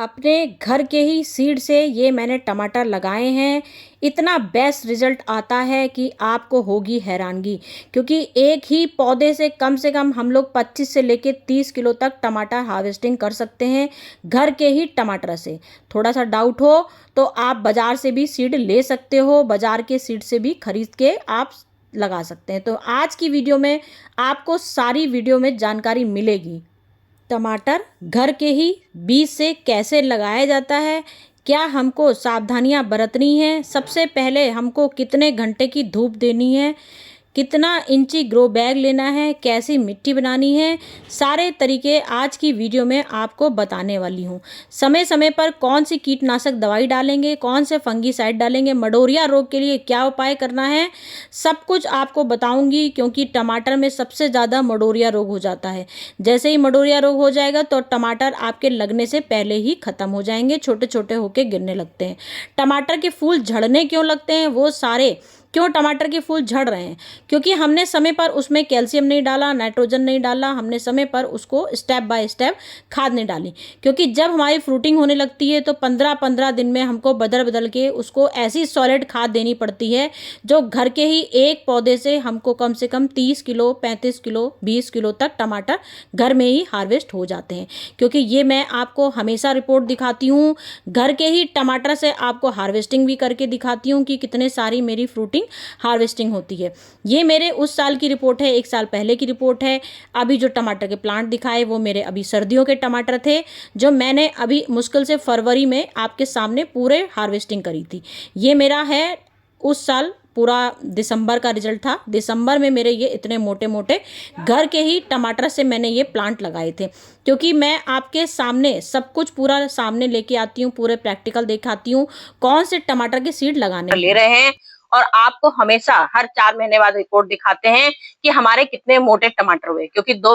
अपने घर के ही सीड से ये मैंने टमाटर लगाए हैं। इतना बेस्ट रिजल्ट आता है कि आपको होगी हैरानगी, क्योंकि एक ही पौधे से कम हम लोग 25 से लेके 30 किलो तक टमाटर हार्वेस्टिंग कर सकते हैं घर के ही टमाटर से। थोड़ा सा डाउट हो तो आप बाज़ार से भी सीड ले सकते हो, बाज़ार के सीड से भी खरीद के आप लगा सकते हैं। तो आज की वीडियो में आपको सारी वीडियो में जानकारी मिलेगी। टमाटर घर के ही बीज से कैसे लगाया जाता है, क्या हमको सावधानियां बरतनी है, सबसे पहले हमको कितने घंटे की धूप देनी है, कितना इंची ग्रो बैग लेना है, कैसी मिट्टी बनानी है, सारे तरीके आज की वीडियो में आपको बताने वाली हूँ। समय समय पर कौन सी कीटनाशक दवाई डालेंगे, कौन से फंगीसाइड डालेंगे, मडोरिया रोग के लिए क्या उपाय करना है, सब कुछ आपको बताऊंगी। क्योंकि टमाटर में सबसे ज़्यादा मडोरिया रोग हो जाता है। जैसे ही मडोरिया रोग हो जाएगा तो टमाटर आपके लगने से पहले ही ख़त्म हो जाएंगे, छोटे छोटे होके गिरने लगते हैं। टमाटर के फूल झड़ने क्यों लगते हैं, वो सारे क्यों टमाटर के फूल झड़ रहे हैं, क्योंकि हमने समय पर उसमें कैल्शियम नहीं डाला, नाइट्रोजन नहीं डाला, हमने समय पर उसको स्टेप बाय स्टेप खाद नहीं डाली। क्योंकि जब हमारी फ्रूटिंग होने लगती है तो 15-15 दिन में हमको बदल बदल के उसको ऐसी सॉलिड खाद देनी पड़ती है जो घर के ही एक पौधे से हमको कम से कम 30 किलो, 35 किलो, 20 किलो तक टमाटर घर में ही हार्वेस्ट हो जाते हैं। क्योंकि ये मैं आपको हमेशा रिपोर्ट दिखाती हूँ, घर के ही टमाटर से आपको हार्वेस्टिंग भी करके दिखाती हूँ कि कितने सारी मेरी फ्रूटिंग हार्वेस्टिंग होती है। ये मेरे उस साल की रिपोर्ट है, 1 साल पहले की रिपोर्ट है। अभी जो टमाटर के प्लांट दिखाए वो मेरे अभी सर्दियों के टमाटर थे, जो मैंने अभी मुश्किल से फरवरी में आपके सामने पूरे हार्वेस्टिंग करी थी। ये मेरा है उस साल पूरा दिसंबर का रिजल्ट था। दिसंबर में मेरे ये इतने मोटे मोटे घर के ही टमाटर से मैंने ये प्लांट लगाए थे। क्योंकि मैं आपके सामने सब कुछ पूरा सामने लेके आती हूँ, पूरे प्रैक्टिकल दिखाती हूँ कौन से टमाटर के सीड लगाने ले रहे हैं, और आपको हमेशा हर 4 महीने बाद रिपोर्ट दिखाते हैं कि हमारे कितने मोटे टमाटर हुए। क्योंकि 2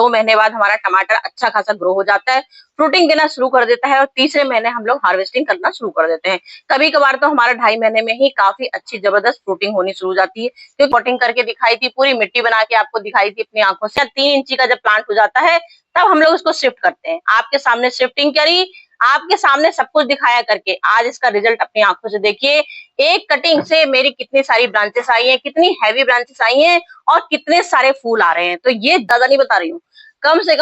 महीने बाद हमारा टमाटर अच्छा खासा ग्रो हो जाता है, फ्रूटिंग देना शुरू कर देता है, और तीसरे महीने हम लोग हार्वेस्टिंग करना शुरू कर देते हैं। कभी कभार तो हमारा 2.5 महीने में ही काफी अच्छी जबरदस्त फ्रूटिंग होनी शुरू हो जाती है। क्योंकि पॉटिंग करके दिखाई थी, पूरी मिट्टी बना के आपको दिखाई थी अपनी आंखों से। 3 इंची का जब प्लांट हो जाता है तब हम लोग उसको शिफ्ट करते हैं। आपके सामने शिफ्टिंग करी, आपके सामने सब कुछ दिखाया करके आज इसका रिजल्ट अपनी आंखों से देखिए। एक कटिंग से मेरी कितनी सारी ब्रांचेस आई हैं, कितनी हैवी ब्रांचेस आई हैं, और कितने सारे फूल आ रहे हैं। तो ये दादा नहीं बता रही हूँ, कम से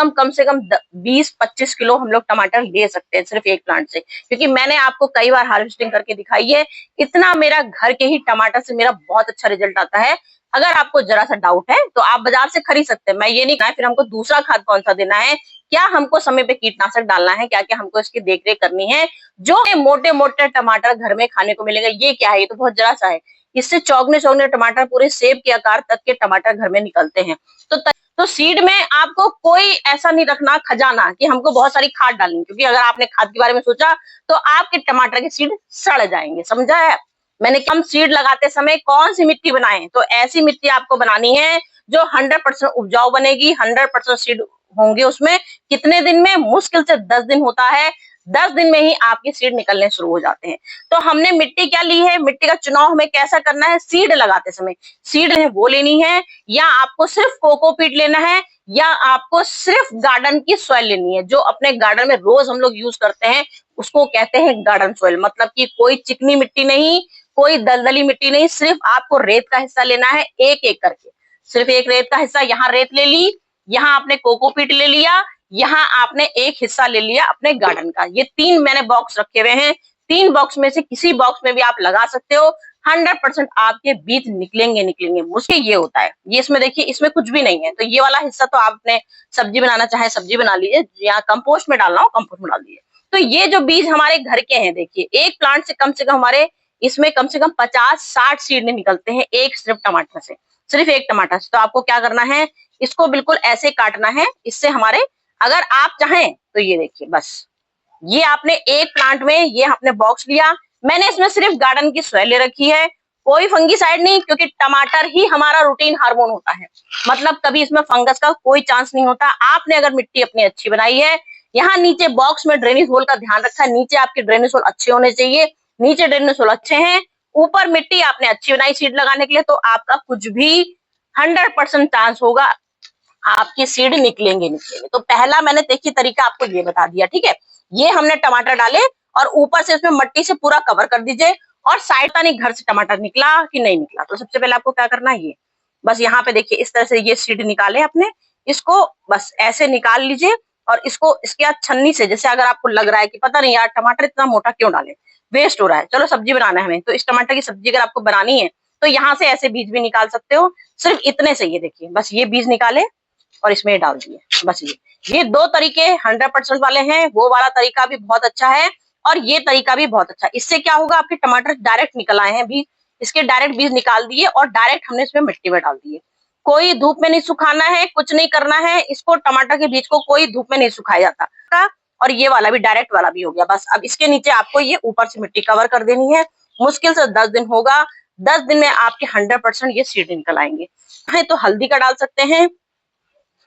कम 20-25 किलो हम लोग टमाटर ले सकते हैं सिर्फ एक प्लांट से। क्योंकि मैंने आपको कई बार हार्वेस्टिंग करके दिखाई है। इतना मेरा घर के ही टमाटर से मेरा बहुत अच्छा रिजल्ट आता है। अगर आपको जरा सा डाउट है तो आप बाजार से खरीद सकते हैं, मैं ये नहीं कहा। फिर हमको दूसरा खाद कौन सा देना है, क्या हमको समय पे कीटनाशक डालना है, क्या क्या हमको इसकी देखरेख करनी है, जो मोटे मोटे टमाटर घर में खाने को मिलेगा। ये क्या है, ये तो बहुत जरा सा है। इससे चौगने चौगने टमाटर, पूरे सेब के आकार तक के टमाटर घर में निकलते हैं। तो सीड में आपको कोई ऐसा नहीं रखना खजाना कि हमको बहुत सारी खाद डालनी। क्योंकि अगर आपने खाद के बारे में सोचा तो आपके टमाटर के सीड सड़ जाएंगे, समझा है। मैंने कम सीड लगाते समय कौन सी मिट्टी बनाए, तो ऐसी मिट्टी आपको बनानी है जो 100% उपजाऊ बनेगी, 100% सीड होंगे उसमें। कितने दिन में, मुश्किल से 10 दिन होता है। 10 दिन में ही आपके सीड निकलने शुरू हो जाते हैं। तो हमने मिट्टी क्या ली है, मिट्टी का चुनाव हमें कैसा करना है, सीड लगाते समय सीड वो लेनी है, या आपको सिर्फ कोकोपीट लेना है, या आपको सिर्फ गार्डन की सॉइल लेनी है, जो अपने गार्डन में रोज हम लोग यूज करते हैं। उसको कहते हैं गार्डन सॉइल। मतलब कि कोई चिकनी मिट्टी नहीं, कोई दलदली मिट्टी नहीं, सिर्फ आपको रेत का हिस्सा लेना है, एक एक करके। सिर्फ एक रेत का हिस्सा, यहाँ रेत ले ली, यहाँ आपने कोकोपीट ले लिया, यहाँ आपने एक हिस्सा ले लिया अपने गार्डन का। ये 3 मैंने बॉक्स रखे हुए हैं। 3 बॉक्स में से किसी बॉक्स में भी आप लगा सकते हो। 100% आपके बीज निकलेंगे। मुश्किल ये होता है, ये इसमें देखिए, इसमें कुछ भी नहीं है। तो ये वाला हिस्सा तो आपने सब्जी बनाना चाहे सब्जी बना लीजिए, या कंपोस्ट में डालना हो कंपोस्ट में डाल दीजिए। तो ये जो बीज हमारे घर के हैं, देखिए एक प्लांट से कम हमारे इसमें कम से कम 50-60 सीड निकलते हैं, एक सिर्फ टमाटर से, सिर्फ एक टमाटर से। तो आपको क्या करना है, इसको बिल्कुल ऐसे काटना है। इससे हमारे, अगर आप चाहें तो ये देखिए, बस ये आपने एक प्लांट में ये आपने बॉक्स लिया। मैंने इसमें सिर्फ गार्डन की सॉइल ले रखी है, कोई फंगीसाइड नहीं। क्योंकि टमाटर ही हमारा रूटीन हार्मोन होता है, मतलब कभी इसमें फंगस का कोई चांस नहीं होता। आपने अगर मिट्टी अपनी अच्छी बनाई है, यहाँ नीचे बॉक्स में ड्रेनेज होल का ध्यान रखा है। नीचे आपके ड्रेनेज होल अच्छे होने चाहिए, नीचे ड्रेनेज होल अच्छे हैं, ऊपर मिट्टी आपने अच्छी बनाई सीड लगाने के लिए, तो आपका कुछ भी 100% चांस होगा, आपकी सीड निकलेंगे। तो पहला मैंने देखिए तरीका आपको ये बता दिया, ठीक है। ये हमने टमाटर डाले और ऊपर से इसमें मट्टी से पूरा कवर कर दीजिए। और साइड पता नहीं घर से टमाटर निकला कि नहीं निकला। तो सबसे पहले आपको क्या करना है, ये बस यहाँ पे देखिए इस तरह से ये सीड निकाले अपने, इसको बस ऐसे निकाल लीजिए। और इसको इसके बाद छन्नी से, जैसे अगर आपको लग रहा है कि पता नहीं यार टमाटर इतना मोटा क्यों डाले, वेस्ट हो रहा है, चलो सब्जी बनाना है हमें, तो इस टमाटर की सब्जी अगर आपको बनानी है तो यहाँ से ऐसे बीज भी निकाल सकते हो। सिर्फ इतने से, ये देखिए बस ये बीज निकाले और इसमें डाल दिए। बस ये दो तरीके 100% वाले हैं। वो वाला तरीका भी बहुत अच्छा है और ये तरीका भी बहुत अच्छा है। इससे क्या होगा, आपके टमाटर डायरेक्ट निकल आए हैं बीज, इसके डायरेक्ट बीज निकाल दिए और डायरेक्ट हमने इसमें मिट्टी में डाल दिए। कोई धूप में नहीं सुखाना है, कुछ नहीं करना है इसको, टमाटर के बीज को कोई धूप में नहीं सुखाया जाता। और ये वाला भी डायरेक्ट वाला भी हो गया। बस अब इसके नीचे आपको ये ऊपर से मिट्टी कवर कर देनी है। मुश्किल से 10 दिन होगा, 10 दिन में आपके 100% ये सीड निकल आएंगे। चाहे तो हल्दी का डाल सकते हैं,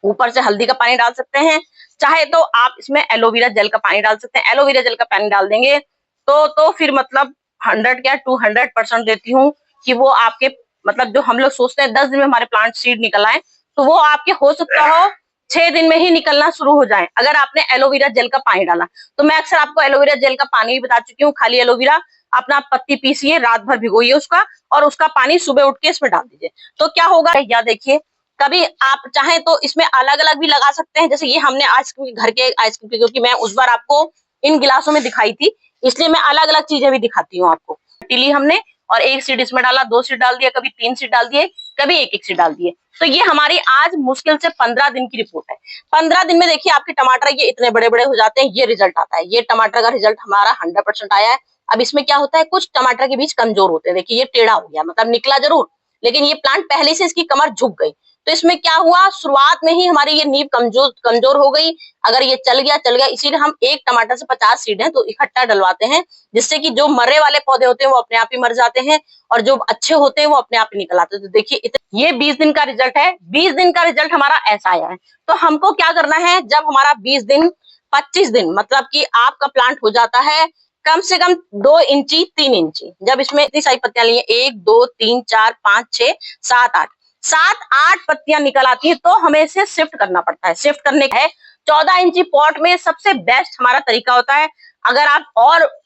ऊपर से हल्दी का पानी डाल सकते हैं, चाहे तो आप इसमें एलोवेरा जेल का पानी डाल सकते हैं। एलोवेरा जेल का पानी डाल देंगे तो फिर मतलब 100 क्या 200% देती हूँ कि वो आपके मतलब जो हम लोग सोचते हैं 10 दिन में हमारे प्लांट सीड निकल आए, तो वो आपके हो सकता हो 6 दिन में ही निकलना शुरू हो जाए अगर आपने एलोवेरा जेल का पानी डाला। तो मैं अक्सर आपको एलोवेरा जेल का पानी भी बता चुकी हूँ। खाली एलोवेरा अपना पत्ती पीसिए, रात भर भिगोइए उसका, और उसका पानी सुबह उठ के इसमें डाल दीजिए। तो क्या होगा, या देखिए कभी आप चाहें तो इसमें अलग अलग भी लगा सकते हैं। जैसे ये हमने आइसक्रीम घर के आइसक्रीम की, क्योंकि मैं उस बार आपको इन गिलासों में दिखाई थी, इसलिए मैं अलग अलग चीजें भी दिखाती हूँ आपको। ली हमने और एक सीड इसमें डाला, 2 सीड डाल दिया, कभी 3 सीड डाल दिए, कभी एक सीड डाल दिए। तो ये हमारी आज मुश्किल से 15 दिन की रिपोर्ट है। 15 दिन में देखिए आपके टमाटर ये इतने बड़े बड़े हो जाते हैं, ये रिजल्ट आता है। ये टमाटर का रिजल्ट हमारा 100% आया है। अब इसमें क्या होता है, कुछ टमाटर के बीज कमजोर होते हैं। देखिए ये टेढ़ा हो गया, मतलब निकला जरूर, लेकिन ये प्लांट पहले से इसकी कमर झुक गई। तो इसमें क्या हुआ, शुरुआत में ही हमारी ये नींव कमजोर हो गई। अगर ये चल गया, इसीलिए हम एक टमाटर से 50 सीड हैं तो इकट्ठा डलवाते हैं, जिससे कि जो मरे वाले पौधे होते हैं वो अपने आप ही मर जाते हैं और जो अच्छे होते हैं वो अपने आप ही निकल आते हैं। तो देखिए ये 20 दिन का रिजल्ट है। 20 दिन का रिजल्ट हमारा ऐसा आया है। तो हमको क्या करना है, जब हमारा 20 दिन 25 दिन मतलब कि आपका प्लांट हो जाता है कम से कम 2 इंची 3 इंची, जब इसमें इतनी सारी पत्तियां ली 1 2 3 4 5 6 7 8 7-8 पत्तियां निकल आती है, तो हमें इसे शिफ्ट करना पड़ता है। शिफ्ट करने का है 14 इंची पॉट में सबसे बेस्ट हमारा तरीका होता है। अगर आप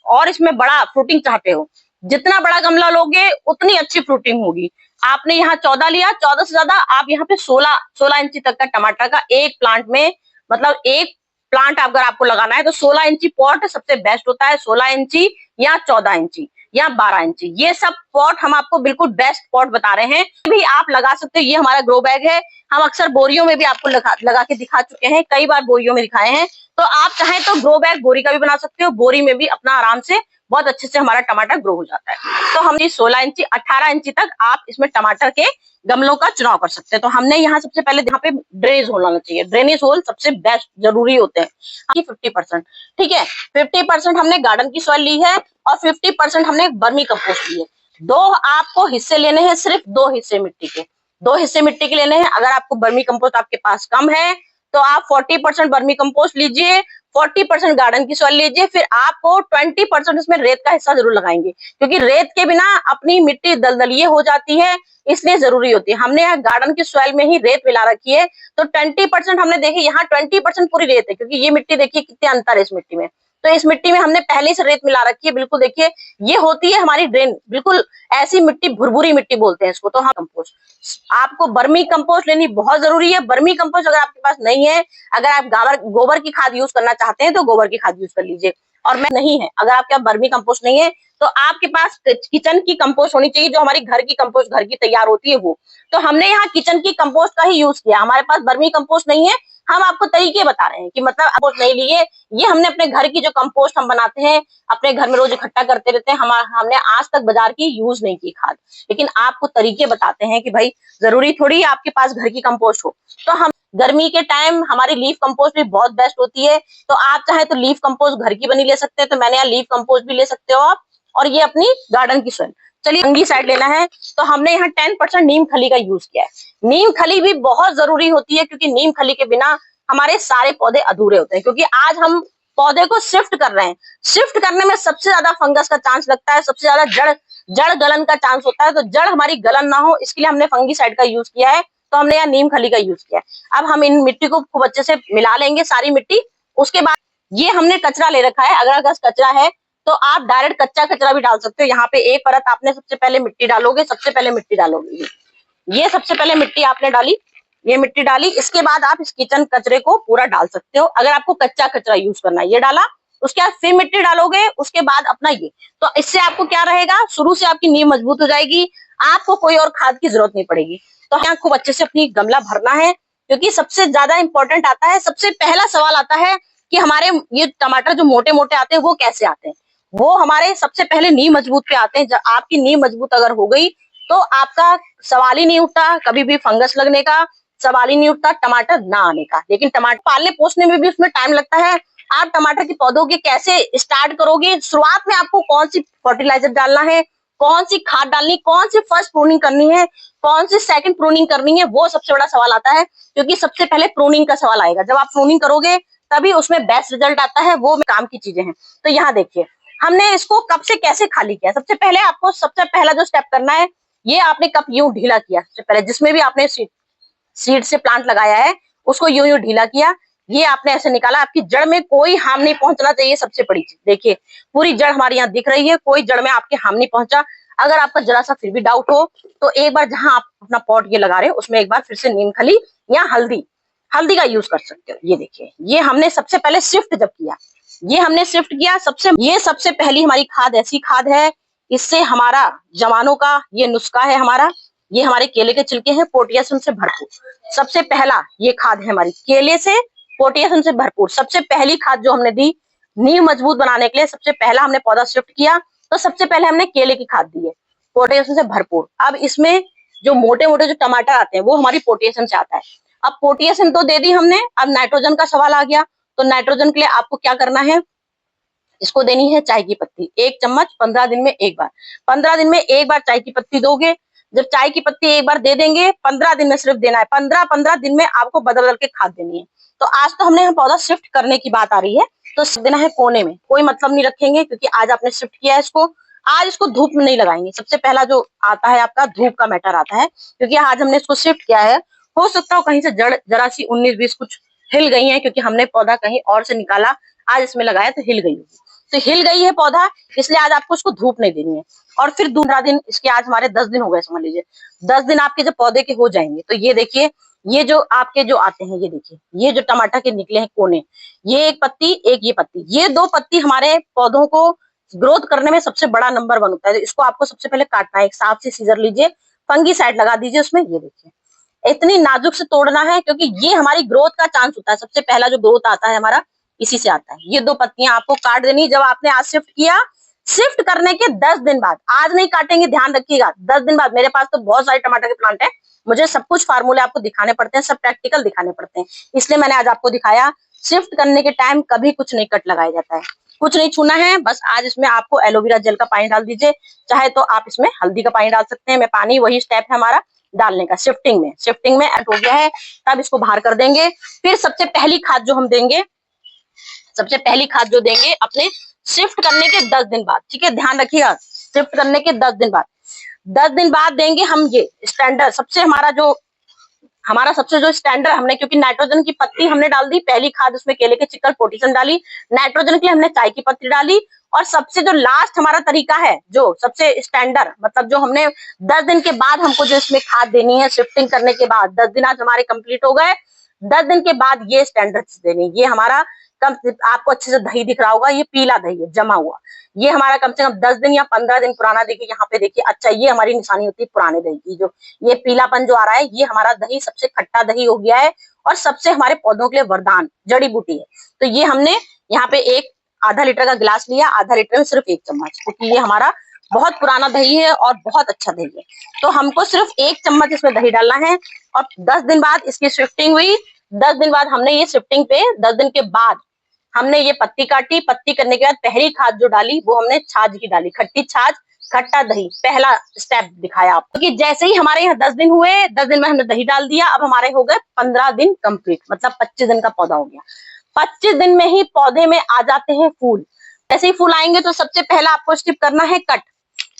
और इसमें बड़ा फ्रूटिंग चाहते हो, जितना बड़ा गमला लोगे उतनी अच्छी फ्रूटिंग होगी। आपने यहाँ 14 लिया, 14 से ज्यादा आप यहाँ पे 16 इंची तक का टमाटर का एक प्लांट में, मतलब एक प्लांट अगर आपको लगाना है तो 16 इंची पॉट सबसे बेस्ट होता है। 16 इंची या 14 इंची या 12 इंची, ये सब पॉट हम आपको बिल्कुल बेस्ट पॉट बता रहे हैं। भी आप लगा सकते हो। ये हमारा ग्रो बैग है, हम अक्सर बोरियों में भी आपको लगा के दिखा चुके हैं, कई बार बोरियों में दिखाए हैं। तो आप चाहें तो ग्रो बैग बोरी का भी बना सकते हो, बोरी में भी अपना आराम से बहुत अच्छे से हमारा टमाटर ग्रो हो जाता है। तो हम 16 इंची 18 इंची तक आप इसमें टमाटर के गमलों का चुनाव कर सकते हैं। तो हमने यहाँ सबसे पहले यहाँ पे ड्रेनेज होल होना चाहिए। ड्रेनेज होल सबसे बेस्ट जरूरी होते हैं। 50%, ठीक है, 50% हमने गार्डन की सॉइल ली है और 50% हमने बर्मी कंपोस्ट ली है। 2 आपको हिस्से लेने हैं, सिर्फ 2 हिस्से मिट्टी के, 2 हिस्से मिट्टी के लेने हैं। अगर आपको बर्मी कंपोस्ट आपके पास कम है तो आप 40% बर्मी कंपोस्ट लीजिए, 40% गार्डन की सॉइल लीजिए, फिर आपको 20% इसमें रेत का हिस्सा जरूर लगाएंगे, क्योंकि रेत के बिना अपनी मिट्टी दलदलीय हो जाती है, इसलिए जरूरी होती है। हमने यहाँ गार्डन की सॉइल में ही रेत मिला रखी है, तो 20% हमने देखिए यहाँ 20% पूरी रेत है, क्योंकि ये मिट्टी देखिए कितने अंतर है इस मिट्टी में। तो इस मिट्टी में हमने पहले से रेत मिला रखी है। बिल्कुल देखिए ये होती है हमारी ड्रेन, बिल्कुल ऐसी मिट्टी, भुरभुरी मिट्टी बोलते हैं इसको। तो हाँ, कंपोस्ट आपको बर्मी कंपोस्ट लेनी बहुत जरूरी है। बर्मी कंपोस्ट अगर आपके पास नहीं है, अगर आप गोबर की खाद यूज करना चाहते हैं तो गोबर की खाद यूज कर लीजिए। और मैं नहीं है, अगर आपके पास बर्मी कंपोस्ट नहीं है तो आपके पास किचन की कंपोस्ट होनी चाहिए, जो हमारी घर की कंपोस्ट घर की तैयार होती है वो। तो हमने यहाँ किचन की कंपोस्ट का ही यूज किया। हमारे पास बर्मी कंपोस्ट नहीं है, हम आपको तरीके बता रहे हैं कि मतलब कंपोस्ट नहीं लिए, ये हमने अपने घर की जो कंपोस्ट हम बनाते हैं अपने घर में रोज इकट्ठा करते रहते हैं, हमने आज तक बाजार की यूज नहीं की खाद, लेकिन आपको तरीके बताते हैं कि भाई जरूरी थोड़ी आपके पास घर की कंपोस्ट हो। तो हम गर्मी के टाइम हमारी लीफ कंपोस्ट भी बहुत बेस्ट होती है। तो आप चाहे तो लीफ कंपोस्ट घर की बनी ले सकते हैं, तो मैंने यहाँ लीफ कंपोस्ट भी ले सकते हो आप, और ये अपनी गार्डन की सॉइल। चलिए अंगी साइड लेना है, तो हमने यहाँ 10% नीम खली का यूज किया है। नीम खली भी बहुत जरूरी होती है, क्योंकि नीम खली के बिना हमारे सारे पौधे अधूरे होते हैं। क्योंकि आज हम पौधे को शिफ्ट कर रहे हैं, शिफ्ट करने में सबसे ज्यादा फंगस का चांस लगता है, सबसे ज्यादा जड़ गलन का चांस होता है। तो जड़ हमारी गलन ना हो, इसके लिए हमने फंगीसाइड का यूज किया है। तो हमने यहाँ नीम खली का यूज किया है। अब हम इन मिट्टी को खूब अच्छे से मिला लेंगे, सारी मिट्टी। उसके बाद ये हमने कचरा ले रखा है, अगर कचरा है तो आप डायरेक्ट कच्चा कचरा भी डाल सकते हो। यहाँ पे एक परत आपने सबसे पहले मिट्टी डालोगे, सबसे पहले मिट्टी डालोगे, ये सबसे पहले मिट्टी आपने डाली, ये मिट्टी डाली, इसके बाद आप इस किचन कचरे को पूरा डाल सकते हो। अगर आपको कच्चा कचरा यूज करना है, ये डाला, उसके बाद फिर मिट्टी डालोगे, उसके बाद अपना ये, तो इससे आपको क्या रहेगा, शुरू से आपकी नींव मजबूत हो जाएगी, आपको कोई और खाद की जरूरत नहीं पड़ेगी। तो यहाँ खूब अच्छे से अपनी गमला भरना है, क्योंकि सबसे ज्यादा इंपॉर्टेंट आता है, सबसे पहला सवाल आता है कि हमारे ये टमाटर जो मोटे मोटे आते हैं वो कैसे आते हैं। वो हमारे सबसे पहले नींव मजबूत पे आते हैं। जब आपकी नींव मजबूत अगर हो गई तो आपका सवाल ही नहीं उठता कभी भी फंगस लगने का, सवाल ही नहीं उठता टमाटर ना आने का। लेकिन टमाटर पालने पोसने में भी उसमें टाइम लगता है। आप टमाटर के पौधों के कैसे स्टार्ट करोगे, शुरुआत में आपको कौन सी फर्टिलाइजर डालना है, कौन सी खाद डालनी, कौन सी फर्स्ट प्रूनिंग करनी है, कौन सी सेकंड प्रूनिंग करनी है, वो सबसे बड़ा सवाल आता है। क्योंकि सबसे पहले प्रूनिंग का सवाल आएगा। जब आप प्रूनिंग करोगे तभी उसमें बेस्ट रिजल्ट आता है, वो काम की चीजें हैं। तो यहाँ देखिए हमने इसको कप से कैसे खाली किया। सबसे पहले आपको सबसे पहला जो स्टेप करना है, ये आपने कप यूं ढीला किया। सबसे पहले जिसमें भी आपने सीड से प्लांट लगाया है उसको यूं यूं ढीला किया, ये आपने ऐसे निकाला। आपकी जड़ में कोई हार्म नहीं पहुंचना चाहिए, सबसे बड़ी चीज। देखिए पूरी जड़ हमारी यहाँ दिख रही है, कोई जड़ में आपके हार्म नहीं पहुंचा। अगर आपका जरा सा फिर भी डाउट हो तो एक बार जहां आप अपना पॉट ये लगा रहे हो उसमें एक बार फिर से नीम खली या हल्दी, हल्दी का यूज कर सकते हो। ये देखिए ये हमने सबसे पहले शिफ्ट जब किया, ये हमने शिफ्ट किया, ये सबसे पहली हमारी खाद ऐसी खाद है, इससे हमारा जवानों का ये नुस्खा है हमारा। ये हमारे केले के छिलके हैं, पोटेशियम से भरपूर। सबसे पहला ये खाद है हमारी, केले से पोटेशियम से भरपूर। सबसे पहली खाद जो हमने दी नींव मजबूत बनाने के लिए, सबसे पहला हमने पौधा शिफ्ट किया तो सबसे पहले हमने केले की खाद दी है, पोटेशियम से भरपूर। अब इसमें जो मोटे मोटे जो टमाटर आते हैं वो हमारी पोटेशियम से आता है। अब पोटेशियम तो दे दी हमने, अब नाइट्रोजन का सवाल आ गया। तो नाइट्रोजन के लिए आपको क्या करना है, इसको देनी है चाय की पत्ती 1 चम्मच 15 दिन में एक बार। 15 दिन में एक बार चाय की पत्ती दोगे। जब चाय की पत्ती एक बार दे देंगे 15 दिन में सिर्फ देना है, 15-15 दिन में आपको बदल बदल के खाद देनी है। तो आज तो हमने पौधा शिफ्ट करने की बात आ रही है, तो देना है कोने में, कोई मतलब नहीं रखेंगे क्योंकि आज आपने शिफ्ट किया है इसको। आज इसको धूप में नहीं लगाएंगे। सबसे पहला जो आता है आपका धूप का मैटर आता है, क्योंकि आज हमने इसको शिफ्ट किया है। हो सकता हो कहीं से जड़ जरा सी 19-20 कुछ हिल गई है, क्योंकि हमने पौधा कहीं और से निकाला, आज इसमें लगाया तो हिल गई होगी। तो हिल गई है पौधा, इसलिए आज आपको उसको धूप नहीं देनी है। और फिर 15 दिन, इसके आज हमारे 10 दिन हो गए समझ लीजिए। 10 दिन आपके जब पौधे के हो जाएंगे तो ये देखिए, ये जो आपके जो आते हैं, ये देखिए ये जो टमाटर के निकले हैं कोने, ये एक पत्ती, एक ये पत्ती, ये 2 पत्ती हमारे पौधों को ग्रोथ करने में सबसे बड़ा नंबर 1 होता है। तो इसको आपको सबसे पहले काटना है, एक साफ से सीजर लीजिए, फंगीसाइड लगा दीजिए उसमें। ये देखिए इतनी नाजुक से तोड़ना है, क्योंकि ये हमारी ग्रोथ का चांस होता है। सबसे पहला जो ग्रोथ आता है हमारा इसी से आता है। ये 2 पत्तियां आपको काट देनी। जब आपने आज शिफ्ट किया, शिफ्ट करने के 10 दिन बाद, आज नहीं काटेंगे, ध्यान रखिएगा, 10 दिन बाद। मेरे पास तो बहुत सारे टमाटर के प्लांट है, मुझे सब कुछ फार्मूले आपको दिखाने पड़ते हैं, सब प्रैक्टिकल दिखाने पड़ते हैं, इसलिए मैंने आज आपको दिखाया। शिफ्ट करने के टाइम कभी कुछ नहीं कट लगाया जाता है, कुछ नहीं छूना है। बस आज इसमें आपको एलोवेरा जेल का पानी डाल दीजिए, चाहे तो आप इसमें हल्दी का पानी डाल सकते हैं। मैं पानी, वही स्टेप है हमारा डालने का। शिफ्टिंग में ऐड हो गया है, तब इसको बाहर कर देंगे। फिर सबसे पहली खाद जो हम देंगे, सबसे पहली खाद जो देंगे अपने शिफ्ट करने के 10 दिन बाद, ठीक है, ध्यान रखिएगा, शिफ्ट करने के 10 दिन बाद, 10 दिन बाद देंगे हम ये स्टैंडर्ड। हमारा सबसे जो स्टैंडर्ड हमने, क्योंकि नाइट्रोजन की पत्ती हमने डाल दी पहली खाद, उसमें केले के चिक्कल पोटेशियम डाली, नाइट्रोजन के लिए हमने चाय की पत्ती डाली। और सबसे जो लास्ट हमारा तरीका है, जो सबसे स्टैंडर्ड, मतलब जो हमने 10 दिन के बाद हमको जो इसमें खाद देनी है, शिफ्टिंग करने के बाद 10 दिन आज हमारे कंप्लीट हो गए। 10 दिन के बाद ये स्टैंडर्ड देनी, ये हमारा कम, आपको अच्छे से दही दिख रहा होगा, ये पीला दही है जमा हुआ, ये हमारा कम से कम 10 दिन या 15 दिन पुराना। देखिए यहाँ पे देखिए, अच्छा ये हमारी निशानी होती है पुराने दही की। जो ये पीलापन जो आ रहा है, ये हमारा दही सबसे खट्टा दही हो गया है और सबसे हमारे पौधों के लिए वरदान, जड़ी बूटी है। तो ये हमने यहाँ पे एक आधा लीटर का गिलास लिया, आधा लीटर में सिर्फ 1 चम्मच, क्योंकि ये हमारा बहुत पुराना दही है और बहुत अच्छा दही है। तो हमको सिर्फ 1 चम्मच इसमें दही डालना है। और 10 दिन बाद इसकी शिफ्टिंग हुई। 10 दिन बाद हमने ये शिफ्टिंग पे 10 दिन के बाद हमने ये पत्ती काटी। पत्ती करने के बाद पहली खाद जो डाली वो हमने छाछ की डाली, खट्टी छाछ, खट्टा दही। पहला स्टेप दिखाया आपको कि जैसे ही हमारे यहाँ 10 दिन हुए, 10 दिन में हमने दही डाल दिया, अब हमारे हो गए 15 दिन कंप्लीट, मतलब 25 दिन का पौधा हो गया। 25 दिन में ही पौधे में आ जाते हैं फूल। जैसे ही फूल आएंगे तो सबसे पहला आपको स्टेप करना है कट।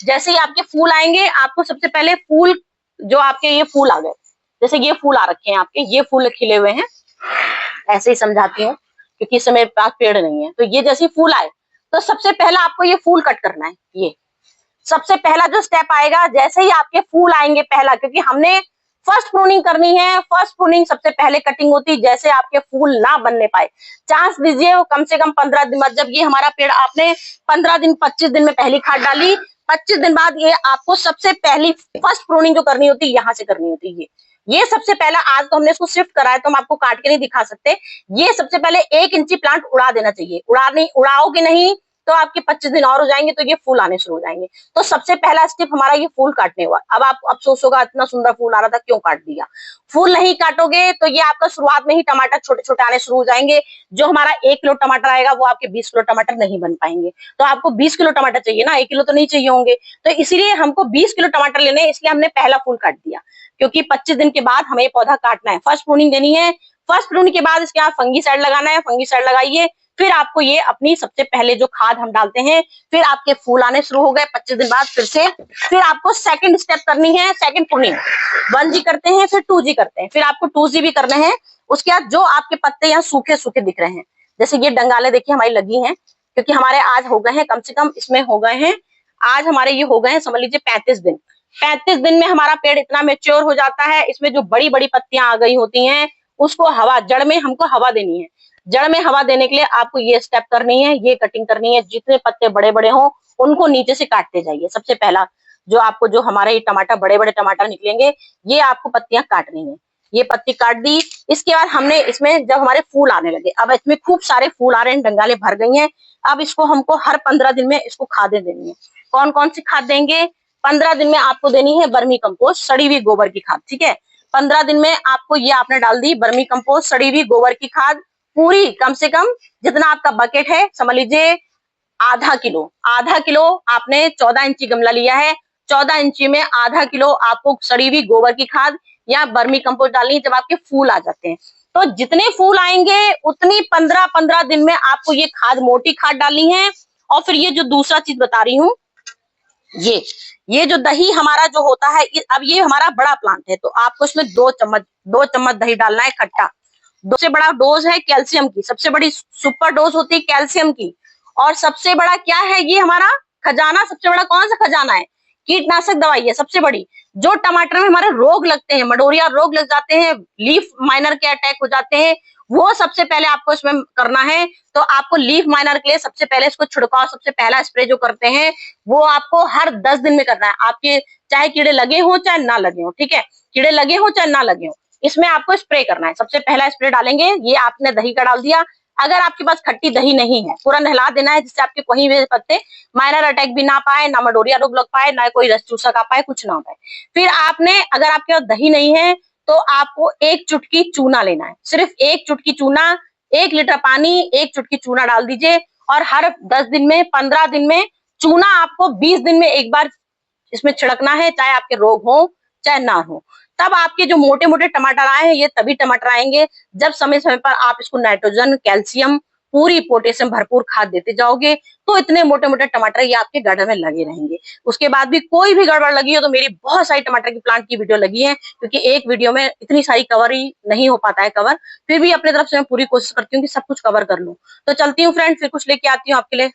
जैसे ही आपके फूल आएंगे, आपको सबसे पहले फूल, जो आपके ये फूल आ गए, जैसे ये फूल आ रखे हैं आपके, ये फूल खिले हुए हैं, ऐसे ही समझाती हूँ। क्योंकि इस समय पास पेड़ नहीं है। तो ये जैसे फूल आए तो सबसे पहला आपको ये फूल कट करना है। ये सबसे पहला जो स्टेप आएगा, जैसे ही आपके फूल आएंगे पहला, क्योंकि हमने फर्स्ट प्रूनिंग करनी है, फर्स्ट प्रूनिंग सबसे पहले कटिंग होती है। जैसे आपके फूल ना बनने पाए, चांस दीजिए वो कम से कम 15 दिन बाद, जब ये हमारा पेड़ आपने 15 दिन 25 दिन में पहली खाद डाली, 25 दिन बाद ये आपको सबसे पहली फर्स्ट प्रूनिंग जो करनी होती है यहाँ से करनी होती है। ये सबसे पहला, आज तो हमने इसको शिफ्ट करा है तो हम आपको काट के नहीं दिखा सकते। ये सबसे पहले 1 इंची प्लांट उड़ा देना चाहिए। उड़ाओगे नहीं तो आपके 25 दिन और हो जाएंगे तो ये फूल आने शुरू हो जाएंगे। तो सबसे पहला स्टेप हमारा ये फूल काटने हुआ। अब आप अफसोस होगा, इतना सुंदर फूल आ रहा था क्यों काट दिया। फूल नहीं काटोगे तो ये आपका शुरुआत में ही टमाटर छोटे छोटे आने शुरू हो जाएंगे। जो हमारा 1 किलो टमाटर आएगा वो आपके 20 किलो टमाटर नहीं बन पाएंगे। तो आपको 20 किलो टमाटर चाहिए ना, 1 किलो तो नहीं चाहिए होंगे। तो इसीलिए हमको 20 किलो टमाटर लेने, इसलिए हमने पहला फूल काट दिया, क्योंकि 25 दिन के बाद हमें पौधा काटना है, फर्स्ट प्रूनिंग देनी है। फर्स्ट प्रूनिंग के बाद इसके यहाँ फंगीसाइड लगाना है, फंगीसाइड लगाइए। फिर आपको ये अपनी सबसे पहले जो खाद हम डालते हैं, फिर आपके फूल आने शुरू हो गए 25 दिन बाद फिर से। फिर आपको सेकंड स्टेप करनी है, सेकंड प्रूनिंग। 1G करते हैं, फिर 2G करते हैं, फिर आपको 2G भी करने हैं। उसके बाद जो आपके पत्ते यहाँ सूखे सूखे दिख रहे हैं, जैसे ये डंगाले देखिए हमारी लगी हैं, क्योंकि हमारे आज हो गए हैं, कम से कम इसमें हो गए हैं, आज हमारे ये हो गए हैं, समझ लीजिए 35 दिन। 35 दिन में हमारा पेड़ इतना मेच्योर हो जाता है। इसमें जो बड़ी बड़ी पत्तियां आ गई होती हैं, उसको हवा, जड़ में हमको हवा देनी है। जड़ में हवा देने के लिए आपको ये स्टेप करनी है, ये कटिंग करनी है। जितने पत्ते बड़े बड़े हों उनको नीचे से काटते जाइए। सबसे पहला जो आपको, जो हमारे ये टमाटर, बड़े बड़े टमाटर निकलेंगे, ये आपको पत्तियां काटनी है। ये पत्ती काट दी। इसके बाद हमने इसमें जब हमारे फूल आने लगे, अब इसमें खूब सारे फूल आ रहे हैं, डंगाले भर गई हैं। अब इसको हमको हर 15 दिन में इसको खादें देनी है। कौन कौन सी खाद देंगे? 15 दिन में आपको देनी है वर्मी कंपोस्ट, सड़ी हुई गोबर की खाद, ठीक है। 15 दिन में आपको ये आपने डाल दी वर्मी कंपोस्ट, सड़ी हुई गोबर की खाद पूरी, कम से कम जितना आपका बकेट है, समझ लीजिए आधा किलो आपने 14 इंची गमला लिया है, 14 इंची में आधा किलो आपको सड़ी हुई गोबर की खाद या वर्मी कंपोस्ट डालनी है। जब आपके फूल आ जाते हैं तो जितने फूल आएंगे उतनी 15-15 दिन में आपको ये खाद, मोटी खाद डालनी है। और फिर ये जो दूसरा चीज बता रही हूँ, ये जो दही हमारा जो होता है, अब ये हमारा बड़ा प्लांट है तो आपको इसमें 2 चम्मच दही डालना है खट्टा। सबसे बड़ा डोज है कैल्शियम की, सबसे बड़ी सुपर डोज होती है कैल्शियम की। और सबसे बड़ा क्या है, ये हमारा खजाना, सबसे बड़ा कौन सा खजाना है? कीटनाशक दवाई है सबसे बड़ी। जो टमाटर में हमारे रोग लगते हैं, मडोरिया रोग लग जाते हैं, लीफ माइनर के अटैक हो जाते हैं, वो सबसे पहले आपको इसमें करना है। तो आपको लीफ माइनर के लिए सबसे पहले इसको छिड़काव, सबसे पहला स्प्रे जो करते हैं वो आपको हर 10 दिन में करना है। आपके चाहे कीड़े लगे हो चाहे ना लगे हो, ठीक है, कीड़े लगे हो चाहे ना लगे हो, इसमें आपको स्प्रे करना है। सबसे पहला स्प्रे डालेंगे, ये आपने दही का डाल दिया। अगर आपके पास खट्टी दही नहीं है, पूरा नहला देना है, जिससे आपके कहीं भी पत्ते माइनर अटैक भी ना पाए, ना मडोरिया रोग लग पाए, ना कोई रस चूसा का पाए, कुछ ना पाए। फिर आपने, अगर आपके पास दही नहीं है तो आपको 1 चुटकी चूना लेना है, सिर्फ 1 चुटकी चूना, 1 लीटर पानी, 1 चुटकी चूना डाल दीजिए। और हर 10 दिन में, 15 दिन में, चूना आपको 20 दिन में एक बार इसमें छिड़कना है, चाहे आपके रोग हो चाहे ना हो। तब आपके जो मोटे मोटे टमाटर आए हैं, ये तभी टमाटर आएंगे जब समय समय पर आप इसको नाइट्रोजन, कैल्शियम, पूरी पोटेशियम भरपूर खाद देते जाओगे। तो इतने मोटे मोटे टमाटर ये आपके गार्डन में लगे रहेंगे। उसके बाद भी कोई भी गड़बड़ लगी हो तो मेरी बहुत सारी टमाटर की प्लांट की वीडियो लगी है, क्योंकि एक वीडियो में इतनी सारी कवर ही नहीं हो पाता है कवर। फिर भी अपनी तरफ से मैं पूरी कोशिश करती हूँ कि सब कुछ कवर कर लूं। तो चलती हूँ फ्रेंड, फिर कुछ लेके आती हूँ आपके लिए।